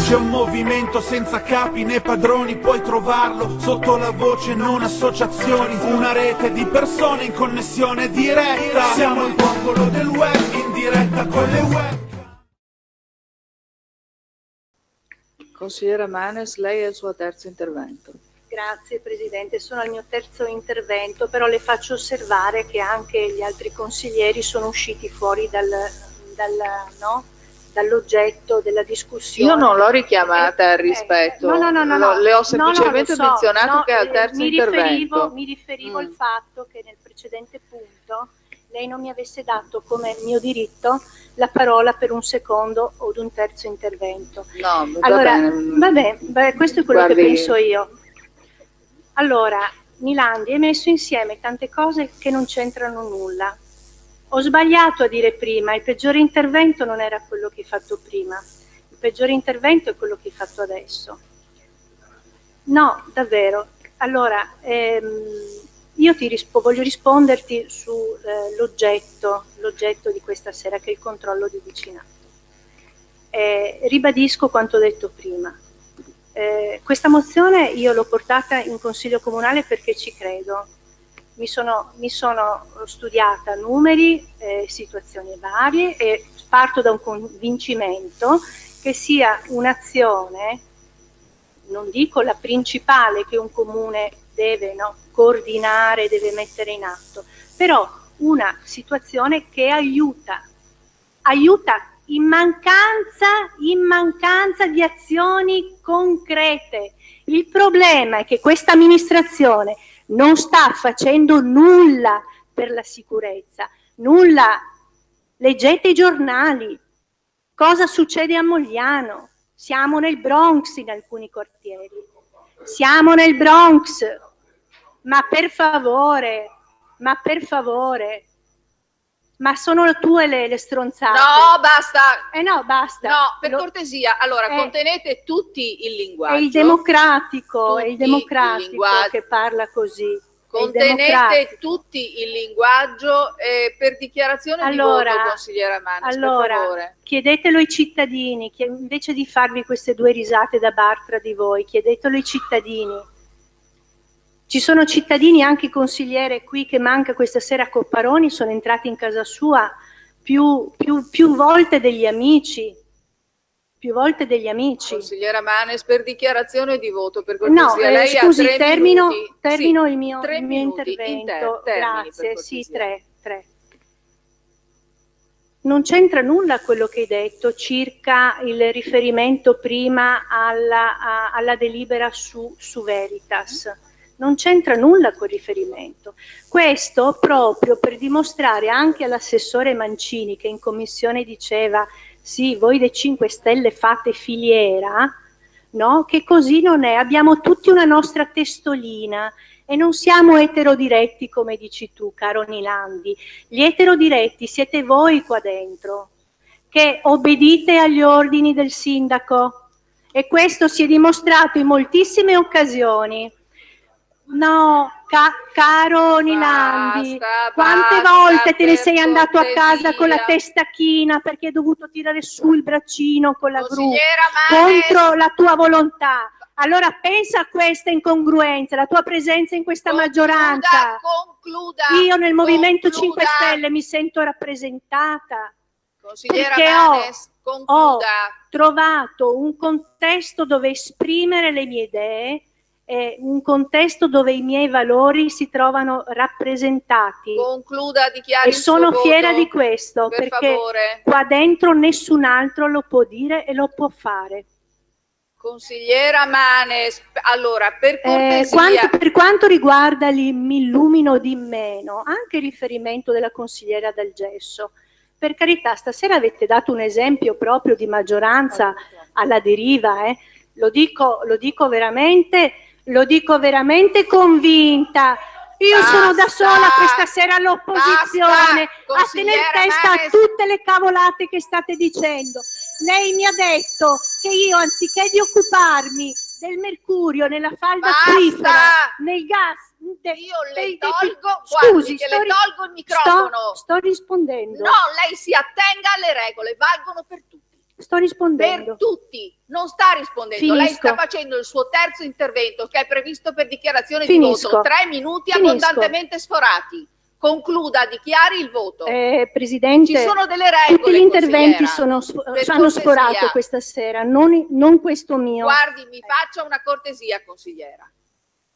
C'è un movimento senza capi né padroni, puoi trovarlo sotto la voce non associazioni, una rete di persone in connessione diretta. Siamo il popolo del web in diretta con le web. Consigliera Manes, lei è il suo terzo intervento. Grazie Presidente, sono al mio terzo intervento, però le faccio osservare che anche gli altri consiglieri sono usciti fuori dall'oggetto della discussione. Io non l'ho richiamata al rispetto, no. Le ho semplicemente menzionato che è al terzo intervento. Mi riferivo al fatto che nel precedente punto lei non mi avesse dato come mio diritto la parola per un secondo o un terzo intervento. No, allora, va bene, questo è quello che penso io. Allora, Nilandi, hai messo insieme tante cose che non c'entrano nulla. Ho sbagliato a dire prima, il peggiore intervento non era quello che hai fatto prima, il peggiore intervento è quello che hai fatto adesso. No, davvero. Allora, io voglio risponderti sull'oggetto di questa sera, che è il controllo di vicinato. Ribadisco quanto detto prima. Questa mozione io l'ho portata in Consiglio Comunale perché ci credo. Mi sono studiata numeri, situazioni varie e parto da un convincimento che sia un'azione, non dico la principale che un comune deve coordinare, deve mettere in atto, però una situazione che aiuta in mancanza di azioni concrete. Il problema è che questa amministrazione non sta facendo nulla per la sicurezza, nulla. Leggete i giornali, cosa succede a Mogliano? Siamo nel Bronx in alcuni quartieri, siamo nel Bronx, ma per favore, ma sono tue le stronzate. No, basta. No, basta. No, per cortesia. Allora, contenete tutti il linguaggio. È il democratico che parla così. Contenete tutti il linguaggio per dichiarazione di voto, consigliera Manes, per favore. Chiedetelo ai cittadini, invece di farvi queste due risate da bar tra di voi, chiedetelo ai cittadini. Ci sono cittadini, anche consigliere qui che manca questa sera, Copparoni, sono entrati in casa sua più volte degli amici. Consigliera Manes, per dichiarazione di voto, per cortesia. Lei scusi, ha 3 termino minuti. il mio intervento. Grazie, sì, tre. Non c'entra nulla quello che hai detto circa il riferimento prima alla delibera su Veritas. Non c'entra nulla quel riferimento. Questo proprio per dimostrare anche all'assessore Mancini, che in commissione diceva sì, voi dei 5 Stelle fate filiera, no? Che così non è. Abbiamo tutti una nostra testolina e non siamo eterodiretti come dici tu, caro Nilandi. Gli eterodiretti siete voi qua dentro, che obbedite agli ordini del sindaco, e questo si è dimostrato in moltissime occasioni. No, caro Nilandi, quante volte te ne sei andato a casa con la testa china perché hai dovuto tirare su il braccino con la gru contro la tua volontà? Allora pensa a questa incongruenza, la tua presenza in questa maggioranza. Io nel Movimento 5 Stelle mi sento rappresentata perché ho trovato un contesto dove esprimere le mie idee, un contesto dove i miei valori si trovano rappresentati. Concluda, dichiari e sono il suo fiera voto, di questo, per perché favore. Qua dentro nessun altro lo può dire e lo può fare. Consigliera Manes, allora per cortesia. Per quanto riguarda mi illumino di meno, anche il riferimento della consigliera Dal Gesso, per carità, stasera avete dato un esempio proprio di maggioranza alla deriva, lo dico veramente convinta. Io sono da sola questa sera all'opposizione a tenere testa a tutte le cavolate che state dicendo. Lei mi ha detto che io, anziché di occuparmi del mercurio nella falda acquifera, nel gas, le tolgo, scusi, le tolgo il microfono. Sto rispondendo. No, lei si attenga alle regole, valgono per tutti. Sto rispondendo. Per tutti, non sta rispondendo. Finisco. Lei sta facendo il suo terzo intervento che è previsto per dichiarazione Finisco. di voto. 3 minuti abbondantemente sforati. Concluda, dichiari il voto. Presidente, ci sono delle regole, tutti gli interventi hanno cortesia. sforato questa sera, non questo mio. Guardi, mi faccia una cortesia, consigliera.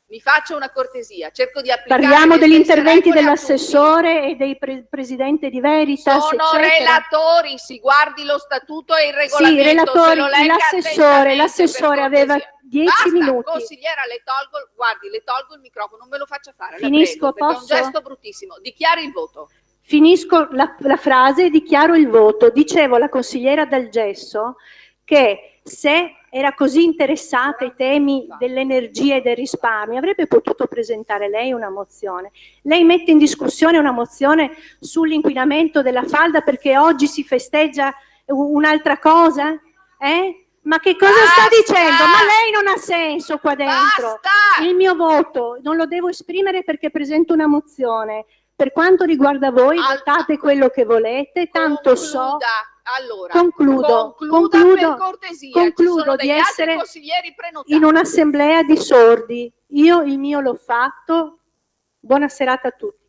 Mi faccia una cortesia, cerco di applicare. Parliamo degli interventi dell'assessore e del presidente di Veritas. Sono eccetera. relatori, si guardi lo statuto e il regolamento. Sì, relatori, l'assessore aveva 10 minuti. Consigliera, le tolgo il microfono, non me lo faccia fare. Finisco, prego, posso? È un gesto bruttissimo. Dichiari il voto. Finisco la frase e dichiaro il voto. Dicevo alla consigliera Dal Gesso che se era così interessata ai temi dell'energia e del risparmio avrebbe potuto presentare lei una mozione. Lei mette in discussione una mozione sull'inquinamento della falda perché oggi si festeggia un'altra cosa? Ma che cosa sta dicendo? Ma lei non ha senso qua dentro. Basta! Il mio voto non lo devo esprimere perché presento una mozione. Per quanto riguarda voi, votate quello che volete, tanto so. Allora, concludo per cortesia. Concludo di essere in un'assemblea di sordi. Io il mio l'ho fatto. Buona serata a tutti.